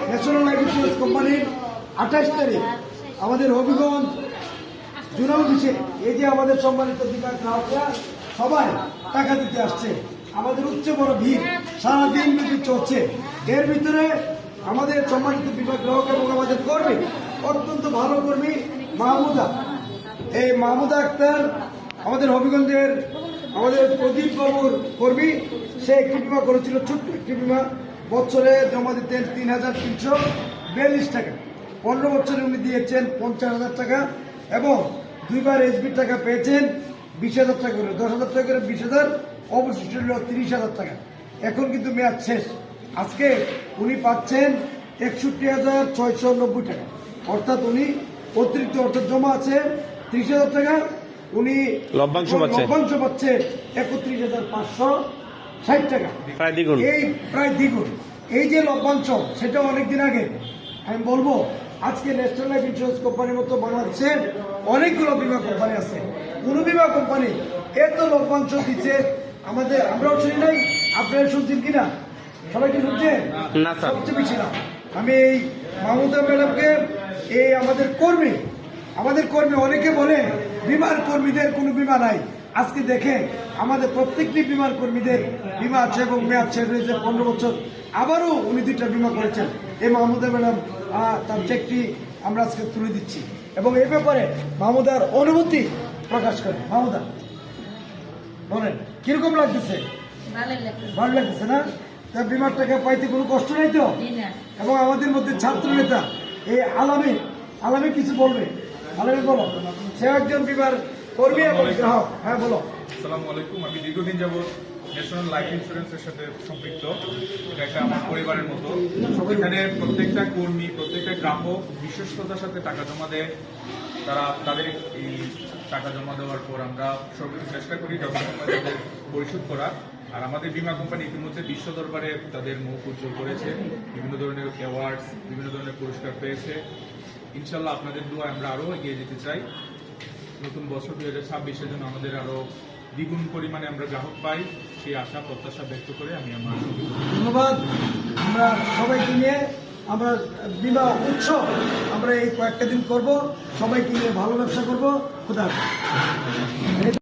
National life insurance কোম্পানির 28 তারিখ আমাদের হবিগঞ্জ জোন অফিসে এই যে আমাদের সম্মানিত বিভাগ গ্রাহকরা সবাই টাকা দিতে আসছে। আমাদের উচ্চ বড় ভিড় সারাদিন ব্যাপী চলছে। এর ভিতরে আমাদের সম্মানিত বিভাগ গ্রাহক এবং আমাদের কর্মী, অত্যন্ত ভালো কর্মী মাহমুদা, এই মাহমুদা আক্তার আমাদের হবিগঞ্জের আমাদের প্রদীপ বাবুর কর্মী। সে একটি বিমা করেছিল, ছোট্ট একটি বিমা, বছরে জমা দিতেন 3,342 টাকা। 15 বছরে উনি দিয়েছেন 50,000 টাকা এবং 2বার এসবি টাকা পেয়েছেন 20,000 টাকা করে, 10,000 টাকা করে 20,000, অবশিষ্ট হল 30,000 টাকা। এখন কিন্তু মেয়াদ শেষ। আজকে উনি পাচ্ছেন 61,690 টাকা, অর্থাৎ উনি অতিরিক্ত অর্থ জমা আছে 30,000 টাকা, উনি লভ্যাংশ পাচ্ছে 31,560 টাকা, প্রায় দ্বিগুণ। এই প্রায় দ্বিগুণ। এই যে লভ্যাংশ, সেটা অনেকদিন আগে। আমি বলবো আজকে ন্যাশনাল লাইফ ইন্স্যুরেন্স কোম্পানির মতো বাংলাদেশে অনেকগুলো বিমা কোম্পানি আছে, কোন বিমা কোম্পানি এত লভ্যাংশ দিচ্ছে আমাদের আমরাও শুনি নাই, আপনারা শুনছেন কিনা? সবাই কি শুনছেন? না স্যার, সবচেয়ে বেশি না। আমি এই মাহমুদা ম্যাডামকে, এই আমাদের কর্মী অনেকে বলে বিমার কর্মীদের কোনো বিমা নাই। আজকে দেখে আমাদের প্রত্যেকটি বিমার কর্মীদের বিমা আছে এবং মেয়াদ শেষ হয়েছে 15 বছর। আবারও উনি 2টা বিমা করেছেন। এই মাহমুদা ম্যাডাম তার চেকটি আমরা আজকে তুলে দিচ্ছি এবং এই ব্যাপারে মাহমুদার অনুভূতি প্রকাশ করে। মাহমুদা বলেন কিরকম লাগতেছে? ভালো লাগতেছে না? তার বিমার টাকা পাইতে কোনো কষ্ট নেই তো? এবং আমাদের মধ্যে ছাত্র নেতা এই আলামী কিছু বলবে। আলামী বলো, সে একজন বিমার কর্মী এবং গ্রাহক। হ্যাঁ বলো। আসসালামু আলাইকুম। আমি দীর্ঘদিন যাবৎ ন্যাশনাল লাইফ ইন্স্যুরেন্সের সাথে সম্পৃক্ত। এটা একটা আমার পরিবারের মতো। এখানে প্রত্যেকটা কর্মী, প্রত্যেকটা গ্রাহক বিশ্বস্ততার সাথে টাকা জমা দেয়। তারা তাদের এই টাকা জমা দেওয়ার পর আমরা সর্বোচ্চ চেষ্টা করি যথাসময়ে তাদের পরিশোধ করা। আর আমাদের বীমা কোম্পানি ইতিমধ্যে বিশ্ব দরবারে তাদের মুখ উজ্জ্বল করেছে, বিভিন্ন ধরনের অ্যাওয়ার্ডস, বিভিন্ন ধরনের পুরস্কার পেয়েছে। ইনশাল্লাহ আপনাদের দোয়ায় আমরা আরও এগিয়ে যেতে চাই। নতুন বছর 2026-এর জন্য আমাদের আরো দ্বিগুণ পরিমাণে আমরা গ্রাহক পাই, সেই আশা প্রত্যাশা ব্যক্ত করে আমি আমার ধন্যবাদ। আমরা সবাইকে নিয়ে আমরা বিমা উৎসব আমরা এই কয়েকটা দিন করব, সবাইকে নিয়ে ভালো ব্যবসা করবো। খুদা হাফেজ।